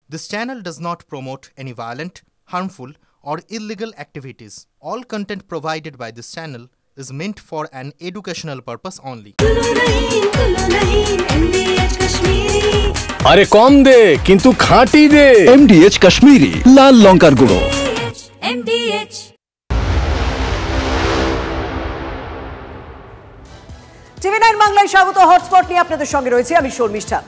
This channel does not promote any violent, harmful, or illegal activities. All content provided by this channel is meant for an educational purpose only. আরে কম দে কিন্তু খাঁটি দে। MDH Kashmiri লাল লঙ্কার গুঁড়ো। MDH TV 9 বাংলায় স্বাগত। Hotspot নিয়ে আপনাদের সঙ্গে রয়েছে আমি শর্মিষ্ঠা।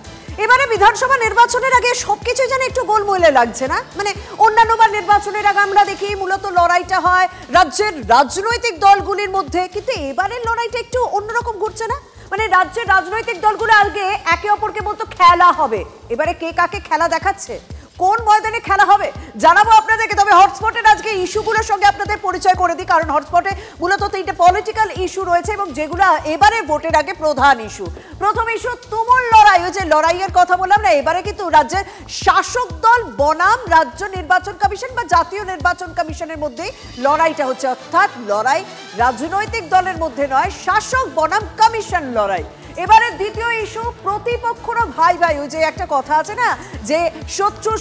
এবারে বিধানসভা নির্বাচনের আগে সবকিছু যেন একটু গোলমোলে লাগছে না? মানে অন্যান্যবার নির্বাচনের আগে আমরা দেখি মূলত লড়াইটা হয় রাজ্যের রাজনৈতিক দলগুলির মধ্যে, কিন্তু এবারের লড়াইটা একটু অন্যরকম ঘুরছে না? মানে রাজ্যের রাজনৈতিক দলগুলো আগে একে অপরকে বলতো খেলা হবে, এবারে কে কাকে খেলা দেখাচ্ছে, কোন ময়দানে খেলা হবে জানাবো আপনাদেরকে। তবে হটস্পটের আজকে ইস্যুগুলোর সঙ্গে আপনাদের পরিচয় করে দিই, কারণ হটস্পটে মূলত 3টে পলিটিক্যাল ইস্যু রয়েছে এবং যেগুলো এবারে ভোটের আগে প্রধান ইস্যু। প্রথম ইস্যু তুমুল লড়াই, ওই যে লড়াইয়ের কথা বললাম না, এবারে কিন্তু রাজ্যের শাসক দল বনাম রাজ্য নির্বাচন কমিশন বা জাতীয় নির্বাচন কমিশনের মধ্যে লড়াইটা হচ্ছে, অর্থাৎ লড়াই রাজনৈতিক দলের মধ্যে নয়, শাসক বনাম কমিশন লড়াই। এবারে দ্বিতীয় ইস্যু প্রতিপক্ষরা ভাই ভাই, ওই যে একটা কথা আছে না যে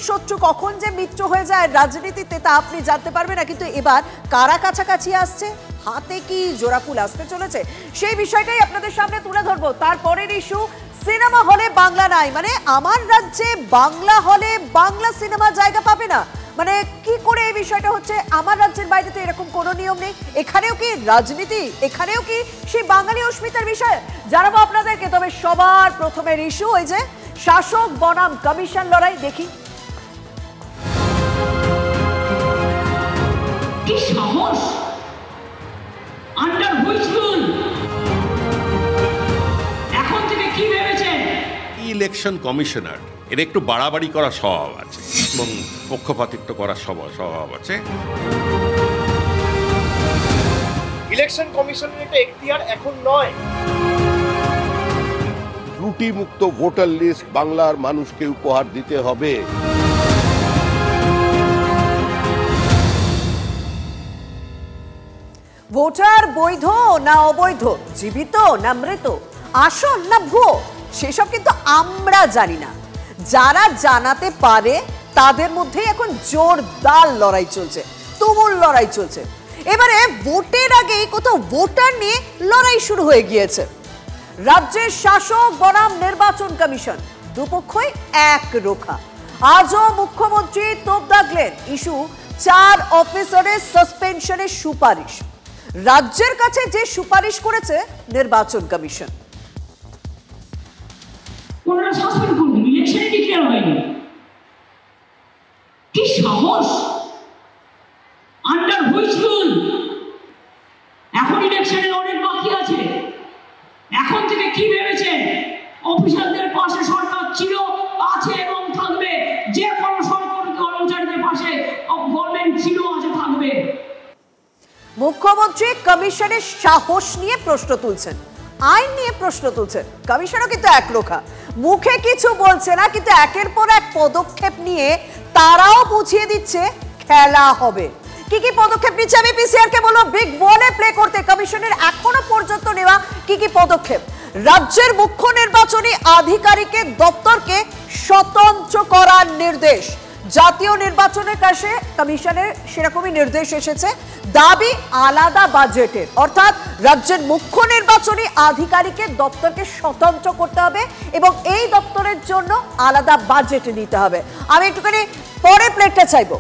শত্রু কখন যে মিত্র হয়ে যায় রাজনীতিতে তা আপনি জানতে পারবেন না, কিন্তু এবার কারা কাছাকাছি আসছে, হাতে কি জোড়াফুল আসতে চলেছে, সেই বিষয়টাই আপনাদের সামনে তুলে ধরবো। তারপরের ইস্যু সিনেমা হলে বাংলা নাই, মানে আমার রাজ্যে বাংলা হলে বাংলা সিনেমা জায়গা পাবে না, মানে কি করে এই বিষয়টা হচ্ছে? আমার রাজ্যের বাইরে তো এরকম কোনো নিয়ম নেই, এখানেও কি রাজনীতি, এখানেও কি সেই বাঙালি অস্মিতার বিষয় জানাবো আপনাদেরকে। তবে সবার প্রথমের ইস্যু ওই যে শাসক বনাম কমিশন লড়াই, দেখি কি সাহস, আন্ডার হুইচ রুল, এখন থেকে কি ভেবেছেন? ইলেকশন কমিশনার এর একটু বাড়াবাড়ি করার স্বভাব আছে এবং পক্ষপাতিত্ব করার স্বভাব আছে। ইলেকশন কমিশনের এটা এখতিয়ার এখন নয়। ত্রুটিমুক্ত ভোটার লিস্ট বাংলার মানুষকে উপহার দিতে হবে। ভোটার বৈধ না অবৈধ, জীবিত না মৃত, আসল না ভুয়ো, সেসব কিন্তু আমরা জানি না। যারা জানাতে পারে তাদের মধ্যে এখন জোরদার লড়াই চলছে, তুমুল লড়াই চলছে। এবারে ভোটের আগেই কোথাও ভোটার নিয়ে লড়াই শুরু হয়ে গিয়েছে। রাজ্যের শাসক বনাম নির্বাচন কমিশন, দুপক্ষই এক রোখা। আজও মুখ্যমন্ত্রী তোপ দাগলেন ইস্যু 4 অফিসারের সাসপেনশনের সুপারিশ। রাজ্যের কাছে যে সুপারিশ করেছে নির্বাচন কমিশন, ওনারা সাসপেন্ড করবেন, ইলেকশনে ডিক্লেয়ার হয়নি, কি সাহস, আন্ডার হুইচ রুল? এখন ইলেকশনের অনেক বাকি আছে, এখন থেকে কি ভেবেছেন? অফিসারদের পাশে সরকার ছিল, আছে এবং থাকবে, যে কোনো সরকারি কর্মচারীদের পাশে গভর্নমেন্ট ছিল, আছে, থাকবে। মুখ্যমন্ত্রী কমিশনের সাহস নিয়ে প্রশ্ন তুলছেন, আইন নিয়ে প্রশ্ন তুলছেন। কমিশনও কিন্তু একরোখা, মুখে কিছু বলছে না, কিন্তু একের পর এক পদক্ষেপ নিয়ে তারাও বুঝিয়ে দিচ্ছে খেলা হবে। কি কি পদক্ষেপ নিচ্ছে আমি পিসিআর কে বলবো বিগ বলে প্লে করতে। কমিশনের এখনো পর্যন্ত নেওয়া কি কি পদক্ষেপ? রাজ্যের মুখ্য নির্বাচনী আধিকারিকের দপ্তরকে স্বতন্ত্র করার নির্দেশ। জাতীয় নির্বাচনের কাছে কমিশনের সেরকমই নির্দেশ এসেছে, দাবি আলাদা বাজেটের, অর্থাৎ রাজ্যের মুখ্য নির্বাচনী আধিকারিকের দপ্তরকে স্বতন্ত্র করতে হবে এবং এই দপ্তরের জন্য আলাদা বাজেট নিতে হবে। আমি একটুখানি পরে প্লেটটা চাইবো।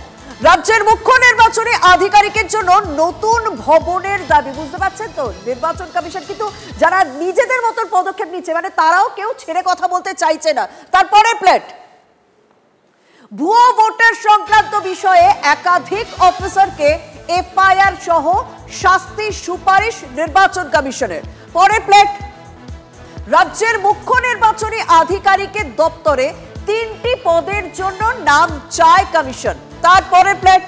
রাজ্যের মুখ্য নির্বাচনী আধিকারিকের জন্য নতুন ভবনের দাবি, বুঝতে পারছেন তো? নির্বাচন কমিশন কিন্তু যারা নিজেদের মতন পদক্ষেপ নিচ্ছে, মানে তারাও কেউ ছেড়ে কথা বলতে চাইছে না। তারপরে প্লেট, ভুয়ো ভোটার সংক্রান্ত বিষয়ে একাধিক অফিসারকে এফআইআর সহ শাস্তির সুপারিশ নির্বাচন কমিশনের। পরে প্লেট, রাজ্যের মুখ্য নির্বাচনী আধিকারিকের দপ্তরে 3টি পদের জন্য নাম চায় কমিশন। তারপরে প্লেট,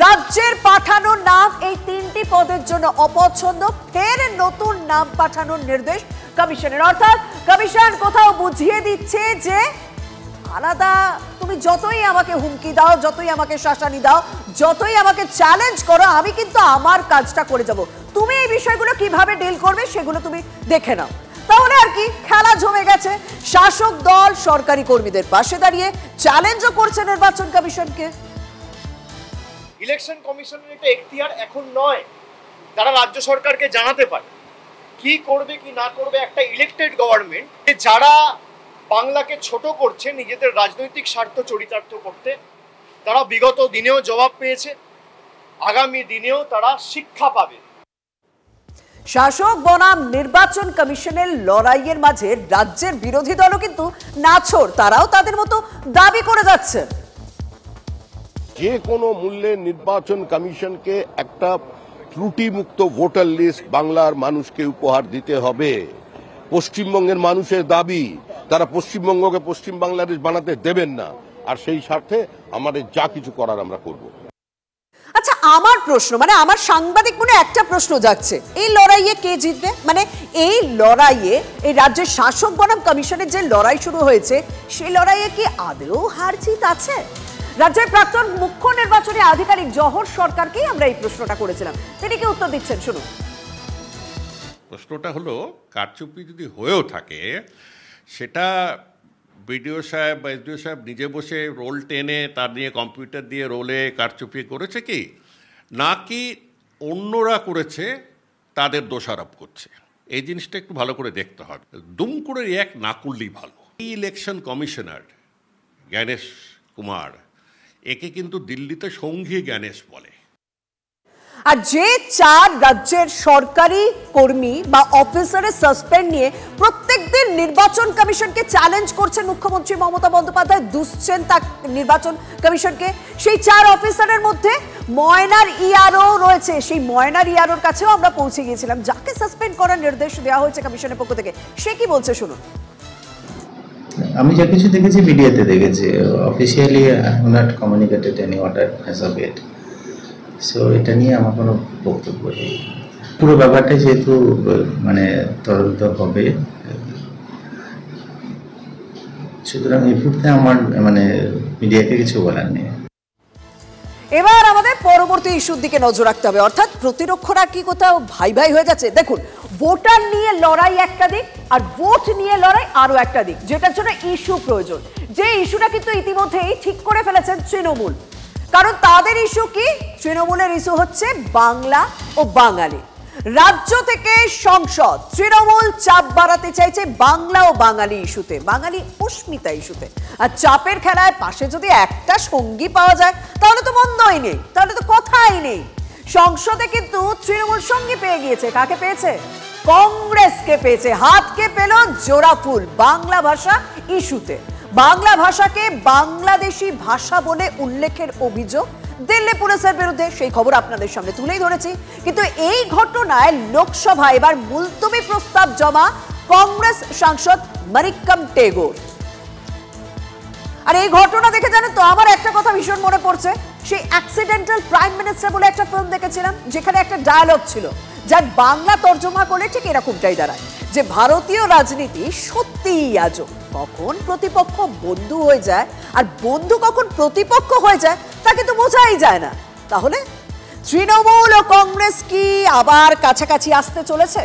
রাজ্যের পাঠানো নাম এই 3টি পদের জন্য অপছন্দ, ফের নতুন নাম পাঠানোর নির্দেশ কমিশনের। অর্থাৎ কমিশন কোথাও বুঝিয়ে দিচ্ছে যে আলাদা, তুমি যতই আমাকে হুমকি দাও, যতই আমাকে শাসানি দাও, যতই আমাকে চ্যালেঞ্জ করো, আমি কিন্তু আমার কাজটা করে যাব, তুমি এই বিষয়গুলো কিভাবে ডিল করবে সেগুলো তুমি দেখে নাও। তাহলে আর কি, খেলা জমে গেছে। শাসক দল সরকারি কর্মীদের পাশে দাঁড়িয়ে চ্যালেঞ্জও করছে নির্বাচন কমিশনকে। ইলেকশন কমিশনের এটা এখতিয়ার এখন নয়, তারা রাজ্য সরকারকে জানাতে পারে কি করবে কি না করবে। একটা ইলেক্টেড গভর্নমেন্ট যারা বাংলাকে ছোট করছে নিজেদের রাজনৈতিক স্বার্থ চরিতার্থ করতে, তারা বিগত দিনেও জবাব পেয়েছে, আগামী দিনেও তারা শিক্ষা পাবে। শাসক বনাম নির্বাচন কমিশনের লড়াইয়ের মাঝে রাজ্যের বিরোধী দলও কিন্তু নাছোড়, তারাও তাদের মতো দাবি করে যাচ্ছে। যে কোনো মূল্যে নির্বাচন কমিশনকে একটা ত্রুটিমুক্ত ভোটার লিস্ট বাংলার মানুষকে উপহার দিতে হবে। পশ্চিমবঙ্গের মানুষের দাবি, তারা পশ্চিমবঙ্গকে পশ্চিম বাংলাদেশ বানাতে দেবেন না, আর সেই স্বার্থে আমাদের যা কিছু করার আমরা করব। আচ্ছা, আমার প্রশ্ন, মানে আমার সাংবাদিক মনে একটা প্রশ্ন জাগছে, এই লড়াইয়ে কে জিতবে? মানে এই লড়াইয়ে এই রাজ্যের শাসক বনাম কমিশনের যে লড়াই শুরু হয়েছে, সেই লড়াইয়ে কি আদৌ হার জিত আছে? রাজ্যের প্রাক্তন মুখ্য নির্বাচনী আধিকারিক জহর সরকারকেই আমরা এই প্রশ্নটা করেছিলাম, তিনি কি উত্তর দিচ্ছেন, শুনুন। প্রশ্নটা হলো, কারচুপি যদি হয়েও থাকে, সেটা বিডিও সাহেব বা এসডিও সাহেব নিজে বসে রোল টেনে তার নিয়ে কম্পিউটার দিয়ে রোলে কারচুপি করেছে কি, নাকি অন্যরা করেছে তাদের দোষারোপ করছে? এই জিনিসটা একটু ভালো করে দেখতে হবে। দুম করে রিয়াক্ট না করলেই ভালো। এই ইলেকশন কমিশনার জ্ঞানেশ কুমার, একে কিন্তু দিল্লিতে সঙ্ঘী জ্ঞানেশ বলে। আর যে 4 রাজ্যের সরকারি কর্মী বা অফিসারের সাসপেন্ড নিয়ে প্রত্যেকদিন নির্বাচন কমিশনকে চ্যালেঞ্জ করছেন মুখ্যমন্ত্রী মমতা বন্দ্যোপাধ্যায়, দুষছেন তা নির্বাচন কমিশনকে, সেই 4 অফিসারের মধ্যে ময়নার ইআরও রয়েছে। সেই ময়নার ইআরওর কাছেও আমরা পৌঁছে গিয়েছিলাম, যাকে সাসপেন্ড করার নির্দেশ দেওয়া হয়েছে কমিশনের পক্ষ থেকে। সে কি বলছে শুনুন। আমি যা কিছু দেখেছি মিডিয়াতে দেখেছি, officially I have not communicated any order as of it. So এটা নিয়ে আমার কোনো বক্তব্য নেই। পুরো ব্যাপারটা যেহেতু মানে তদন্ত হবে, সুতরাং এই মুহূর্তে আমার মানে মিডিয়াকে কিছু বলার নেই। এবার আমাদের পরবর্তী ইস্যুর দিকে নজর রাখতে হবে, অর্থাৎ প্রতিরক্ষরা কি কোথাও ভাই ভাই হয়ে যাচ্ছে? দেখুন, ভোটার নিয়ে লড়াই একটা দিক, আর ভোট নিয়ে লড়াই আরো একটা দিক, যেটার জন্য ইস্যু প্রয়োজন। যে ইস্যুটা কিন্তু ইতিমধ্যেই ঠিক করে ফেলেছেন তৃণমূল, কারণ তাদের ইস্যু কি? তৃণমূলের ইস্যু হচ্ছে বাংলা ও বাঙালি। রাজ্য থেকে সংসদ তৃণমূল চাপ বাড়াতে চাইছে বাংলা ও বাঙালি ইস্যুতে, বাঙালি অস্মিতা ইস্যুতে। আর চাপের খেলায় পাশে যদি একটা সঙ্গী পাওয়া যায় তাহলে তো মন্দই নেই, তাহলে তো কথাই নেই। সংসদে কিন্তু তৃণমূল সঙ্গী পেয়ে গিয়েছে। কাকে পেয়েছে? কংগ্রেসকে পেয়েছে। হাতকে পেল জোড়া ফুল বাংলা ভাষা ইস্যুতে। বাংলা ভাষাকে বাংলাদেশি ভাষা বলে উল্লেখের অভিযোগ দিল্লি পুলিশের বিরুদ্ধে, সেই খবর আপনাদের সামনে তুলেই ধরেছি। কিন্তু এই ঘটনায় লোকসভায় এবার মুলতবি প্রস্তাব জমা কংগ্রেস সাংসদ মারিক্কাম টেগোর। আর এই ঘটনা দেখে জানেন তো, আমার একটা কথা ভীষণ মনে পড়ছে, সেই অ্যাক্সিডেন্টাল প্রাইম মিনিস্টার বলে একটা ফিল্ম দেখেছিলাম, যেখানে একটা ডায়ালগ ছিল, যার বাংলা তর্জমা করলে ঠিক এরকমটাই দাঁড়ায় যে ভারতীয় রাজনীতি সত্যিই আজব। কখন প্রতিপক্ষ বন্ধু হয়ে যায় আর বন্ধু কখন প্রতিপক্ষ হয়ে যায় তা কিন্তু বোঝাই যায় না। তাহলে তৃণমূল ও কংগ্রেস কি আবার কাছাকাছি আসতে চলেছে?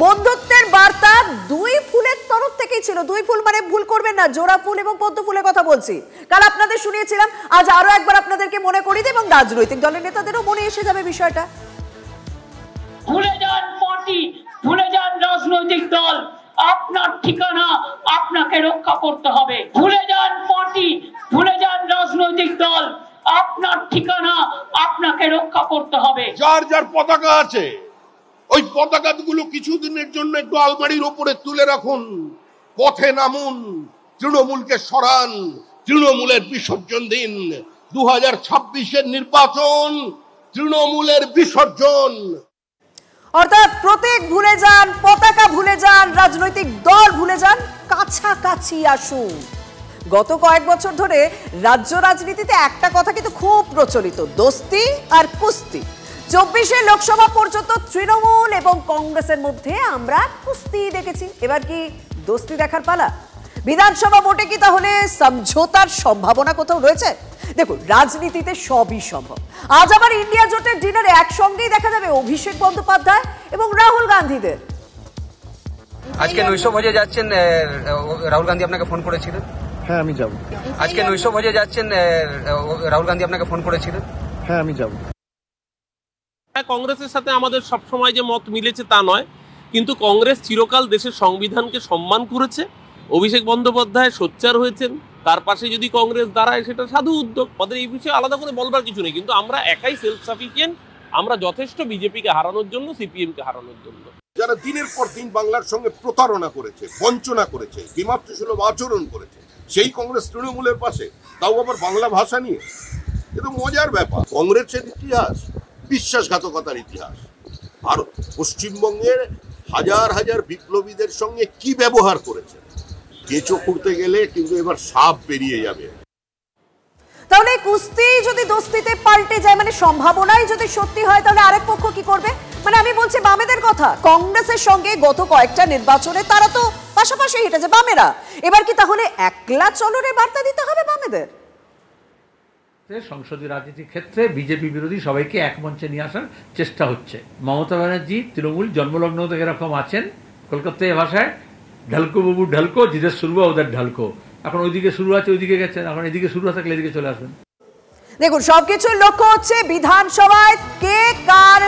বন্ধুত্বের বার্তা দুই ফুলের তরফ থেকেই ছিল। দুই ফুল মানে ভুল করবেন না, জোড়া ফুল এবং পদ্ম ফুলের কথা বলছি। কাল আপনাদের শুনিয়েছিলাম, আজ আরো একবার আপনাদেরকে মনে করিয়ে দেব, এবং রাজনৈতিক দলের নেতাদেরও মনে এসে যাবে বিষয়টা। ভুলে যান পার্টি, ভুলে যান রাজনৈতিক দল, আপনার ঠিকানা আপনাকে রক্ষা করতে হবে। ভুলে যান পার্টি, ভুলে যান রাজনৈতিক দল, আপনার ঠিকানা আপনাকে রক্ষা করতে হবে। যার যার পতাকা আছে, ওই পতাকাগুলো কিছুদিনের জন্য একটু আলমারির উপরে তুলে রাখুন, পথে নামুন, তৃণমূলকে সরান, তৃণমূলের বিসর্জন দিন। 2026-এর নির্বাচন তৃণমূলের বিসর্জন। অর্থাৎ প্রতীক ভুলে যান, পতাকা ভুলে যান, রাজনৈতিক দল ভুলে যান, কাছাকাছি আসুন। গত কয়েক বছর ধরে রাজ্য রাজনীতিতে একটা কথা কিন্তু খুব প্রচলিত, দোস্তি আর কুস্তি। 24 লোকসভা পর্যন্ত তৃণমূল এবং কংগ্রেসের মধ্যে আমরা কুস্তি দেখেছি, এবার কি দোস্তি দেখার পালা? বিধানসভা ভোটে কি তাহলে সমঝোতার সম্ভাবনা কোথাও রয়েছে? দেখুন, রাজনীতিতে সবই সম্ভব। আজ আবার ইন্ডিয়া জোটের ডিনারে একসঙ্গেই দেখা যাবে অভিষেক বন্দ্যোপাধ্যায় এবং রাহুল গান্ধীদের। আজকে নৈশভোজে যাচ্ছেন, রাহুল গান্ধী আপনাকে ফোন করেছিলেন? হ্যাঁ আমি যাব। আজকে নৈশভোজে যাচ্ছেন, রাহুল গান্ধী আপনাকে ফোন করেছিলেন? হ্যাঁ আমি যাব। কংগ্রেসের সাথে আমাদের সবসময় যে মত মিলেছে তা নয়, কিন্তু কংগ্রেস চিরকাল দেশের সংবিধানকে সম্মান করেছে। অভিষেক বন্দ্যোপাধ্যায় সোচ্চার হয়েছেন, তার পাশে যদি কংগ্রেস দাঁড়ায় সেটা সাধু উদ্যোগ। আমাদের এই বিষয়ে আলাদা করে বলবার কিছু নেই, কিন্তু আমরা একাই সেলফ সাফিসিয়েন্ট, আমরা যথেষ্ট বিজেপিকে হারানোর জন্য, সিপিএমকে হারানোর জন্য। যারা দিনের পর দিন বাংলার সঙ্গে প্রতারণা করেছে, বঞ্চনা করেছে, বিমাতৃসুলভ আচরণ করেছে, সেই কংগ্রেস তৃণমূলের পাশে, তাও আবার বাংলা ভাষা নিয়ে। কিন্তু মজার ব্যাপার, কংগ্রেসের ইতিহাস বিশ্বাসঘাতকতার ইতিহাস। আর পশ্চিমবঙ্গের হাজার হাজার বিপ্লবীদের সঙ্গে কি ব্যবহার করেছে, কেঁচো খুঁড়তে গেলে কিন্তু এবার সাপ বেরিয়ে যাবে। তাহলে কুস্তি যদি দোস্তিতে পাল্টে যায়, মানে সম্ভাবনাই যদি সত্যি হয়, তাহলে আরেক পক্ষ কি করবে? মানে আমি বলছি বামেদের কথা, কংগ্রেসের সঙ্গে গত কয়েকটা নির্বাচনে তারা তো পাশাপাশি হেঁটেছে বামেরা, এবার কি তাহলে একলা চলনের বার্তা দিতে হবে বামেদের? সংসদীয় রাজনীতির ক্ষেত্রে বিজেপি বিরোধী সবাইকে এক মঞ্চে নিয়ে আসার চেষ্টা হচ্ছে। মমতা ব্যানার্জি তৃণমূল জন্মলগ্ন থেকে এরকম আছেন, কলকাতায় ভাষায় ঢালকো বাবু ঢালকো, জিদের শুরু ওদের ঢালকো। এখন ওইদিকে শুরু আছে, ওইদিকে গেছেন, এখন এদিকে শুরু থাকলে এদিকে চলে আসবেন। দেখুন, সবকিছুর লক্ষ্য হচ্ছে বিধানসভায় কে কার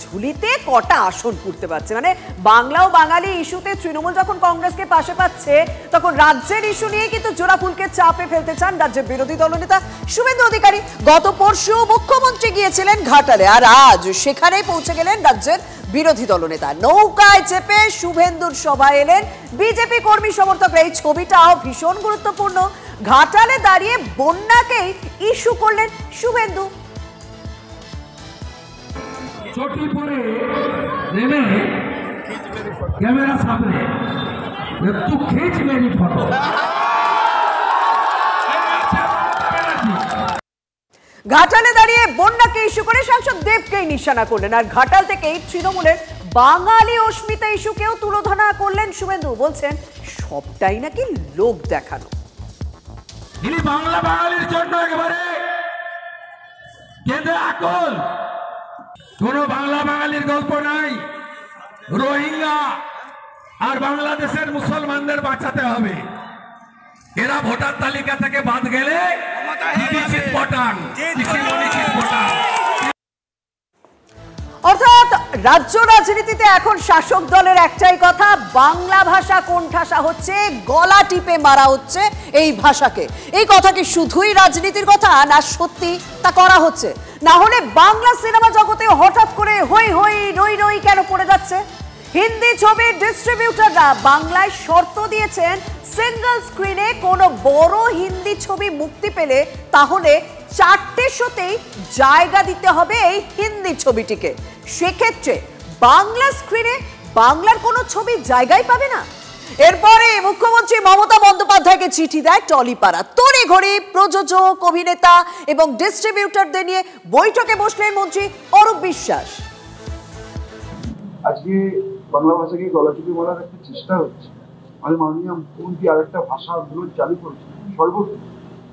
ঝুলিতে কটা আসন করতে পারছে। মানে বাংলা ও বাঙালি ইস্যুতে তৃণমূল যখন কংগ্রেসকে পাশে পাচ্ছে, তখন রাজ্যের ইস্যু নিয়ে কিন্তু জোড়াফুলকে চাপে ফেলতে চান রাজ্যের বিরোধী দলনেতা শুভেন্দু অধিকারী। গত পরশু মুখ্যমন্ত্রী গিয়েছিলেন ঘাটালে, আর আজ সেখানেই পৌঁছে গেলেন রাজ্যের বিরোধী দলনেতা। নৌকায় চেপে শুভেন্দুর সভায় এলেন বিজেপি কর্মী সমর্থকরা। এই ছবিটাও ভীষণ গুরুত্বপূর্ণ। ঘাটালে দাঁড়িয়ে বন্যাকেই ইস্যু করলেন শুভেন্দু। চটি পরে নেমে ক্যামেরা সামনে একটু খিচ মেরি ফটো। ঘাটালে দাঁড়িয়ে বন্যাকে ইস্যু করে সাংসদ দেবকেই নিশানা করলেন, আর ঘাটাল থেকেই তৃণমূলের বাঙালি অস্মিতা ইস্যুকেও তুলোধনা করলেন শুভেন্দু। বলছেন সবটাই নাকি লোক দেখানো। তিনি বাংলা বাঙালির জন্য একেবারে কেঁদে আকুল। কোন বাংলা বাঙালির গল্প নাই। রোহিঙ্গা আর বাংলাদেশের মুসলমানদের বাঁচাতে হবে। এরা ভোটার তালিকা থেকে বাদ গেলে অর্থাৎ রাজ্য রাজনীতিতে এখন শাসক দলের একটাই কথা, বাংলা ভাষা কোণঠাসা হচ্ছে, গলা টিপে মারা হচ্ছে এই ভাষাকে। এই কথা কি শুধুই রাজনীতির কথা, না সত্যি তা করা হচ্ছে? না হলে বাংলা সিনেমা জগতে হঠাৎ করে হই হই রই রই কেন পড়ে যাচ্ছে? হিন্দি ছবির ডিস্ট্রিবিউটাররা বাংলায় শর্ত দিয়েছেন, সিঙ্গল স্ক্রিনে কোনো বড় হিন্দি ছবি মুক্তি পেলে তাহলে 4টে শোতেই জায়গা দিতে হবে এই হিন্দি ছবিটিকে। সেক্ষেত্রে বাংলা স্ক্রিনে বাংলার কোনো ছবি জায়গাই পাবে না। এরপরে মুখ্যমন্ত্রী মমতা বন্দ্যোপাধ্যায়কে চিঠি দেয় টলিপাড়া। তড়িঘড়ি প্রযোজক, অভিনেতা এবং ডিস্ট্রিবিউটারদের নিয়ে বৈঠকে বসলেন মন্ত্রী অরূপ বিশ্বাস। আজকে বাংলা ভাষাকে গলা টিপে মারার একটা চেষ্টা হচ্ছে। মানে মাননীয় মুখ্যমন্ত্রী আরেকটা ভাষা আন্দোলন চালু করেছেন। সর্বত্র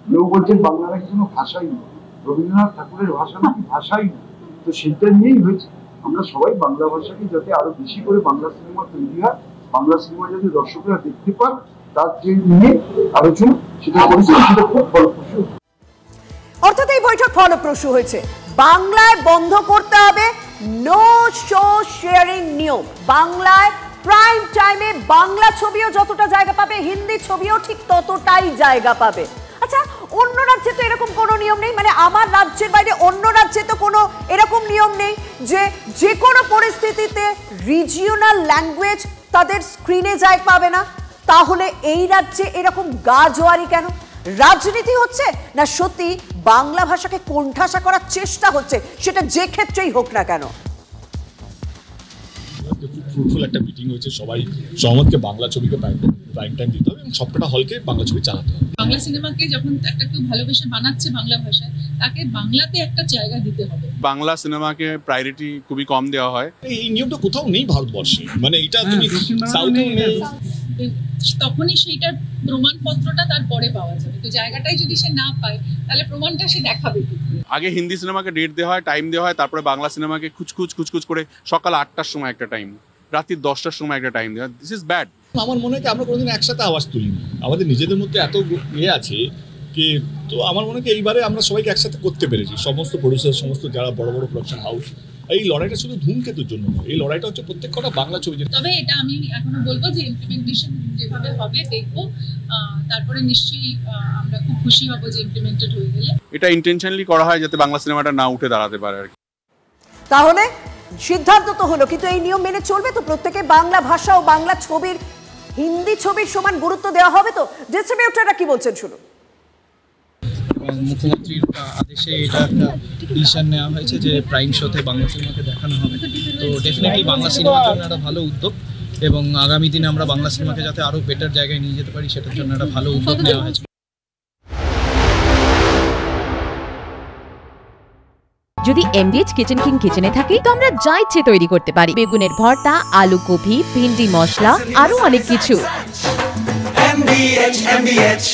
কেউ বলছেন বাংলা নাকি কোনো ভাষাই নেই, রবীন্দ্রনাথ ঠাকুরের ভাষা নাকি ভাষাই নেই। তো সেটা নিয়েই হয়েছে। আমরা সবাই বাংলা ভাষাকে যাতে আরো বেশি করে বাংলা সিনেমা তৈরি হয়, বাংলা সিনেমা যাতে দর্শকরা দেখতে পান, তার যে নিয়ে আলোচনা সেটা করেছে, সেটা খুব ফলপ্রসূ। অর্থাৎ এই বৈঠক ফলপ্রসূ হয়েছে। বাংলায় বন্ধ করতে হবে নো শো শেয়ারিং নিয়ম। বাংলায় প্রাইম টাইমে বাংলা ছবিও যতটা জায়গা পাবে, হিন্দি ছবিও ঠিক ততটাই জায়গা পাবে। আচ্ছা, অন্য রাজ্যে তো এরকম কোনো নিয়ম নেই? মানে আমার রাজ্যের বাইরে অন্য রাজ্যে তো কোনো এরকম নিয়ম নেই যে যে কোনো পরিস্থিতিতে রিজিওনাল ল্যাঙ্গুয়েজ তাদের স্ক্রিনে জায়গা পাবে না? তাহলে এই রাজ্যে এরকম গা জোয়ারি কেন? রাজনীতি হচ্ছে না সত্যি বাংলা ভাষাকে কোণঠাসা করার চেষ্টা হচ্ছে, সেটা যে ক্ষেত্রেই হোক না কেন? ফ্রুটফুল একটা মিটিং হয়েছে, সবাই সহমতকে বাংলা ছবিকে প্রাইম টাইম দিতে হবে এবং সবকটা হলকে বাংলা ছবি চালাতে হবে। বাংলা সিনেমাকে যখন একটা কেউ ভালোবেসে বানাচ্ছে বাংলা ভাষায়, তাকে বাংলাতে একটা জায়গা দিতে হবে। বাংলা সিনেমাকে প্রায়োরিটি খুবই কম দেওয়া হয়। এই নিয়মটা কোথাও নেই ভারতবর্ষে, মানে এটা তুমি সাউথেও নেই। তখনই সেইটার প্রমাণপত্রটা তারপরে পাওয়া যাবে। তো জায়গাটাই যদি সে না পায়, তাহলে প্রমাণটা সে দেখাবে। আগে হিন্দি সিনেমাকে ডেট দেওয়া হয়, টাইম দেওয়া হয়, তারপরে বাংলা সিনেমাকে খুচখুচ করে সকাল 8টার সময় একটা টাইম, রাত্রি 10টার সময় একটা টাইম দেওয়া, দিস ইজ ব্যাড। আমার মনে হয় কি আমরা কোনোদিন একসাথে আওয়াজ তুলিনি, আমাদের নিজেদের মধ্যে এত আছে কি, তো আমার মনে হয় এইবারে আমরা সবাইকে একসাথে করতে পেরেছি, সমস্ত প্রডিউসার, সমস্ত যারা বড় বড় প্রোডাকশন হাউস। এই লড়াইটা শুধু ধূমকেতুর জন্য নয়, এই লড়াইটা হচ্ছে প্রত্যেক কটা বাংলা ছবি। তবে এটা আমি এখনো বলবো যে ইমপ্লিমেন্টেশন যেভাবে হবে দেখবো, তারপরে নিশ্চয়ই আমরা খুব খুশি হব যে ইমপ্লিমেন্টেড হয়ে গেলে। এটা ইন্টেনশনালি করা হয় যাতে বাংলা সিনেমাটা না উঠে দাঁড়াতে পারে আর কি। তাহলে সিদ্ধান্ত তো হলো, কিন্তু এই নিয়ম মেনে চলবে তো? প্রত্যেকে বাংলা ভাষা ও বাংলা ছবির হিন্দি ছবির সমান গুরুত্ব দেওয়া হবে তো? ডিস্ট্রিবিউটররা কি বলছেন শুনুন। মুখ্যমন্ত্রীর আদেশে এটা একটা ডিসিশন নেওয়া হয়েছে যে প্রাইম শোতে বাংলা সিনেমাকে দেখানো হবে। তো ডেফিনেটলি বাংলা সিনেমার জন্য একটা ভালো উদ্যোগ, এবং আগামী দিনে আমরা বাংলা সিনেমাকে যাতে আরও বেটার জায়গায় নিয়ে যেতে পারি সেটার জন্য একটা ভালো উদ্যোগ নেওয়া হয়েছে। যদি MDH কিচেন কিং কিচেনে থাকি তো আমরা যা ইচ্ছে তৈরি করতে পারি, বেগুনের ভর্তা, আলু কপি, ভিন্ডি মশলা, আরো অনেক কিছু। MDH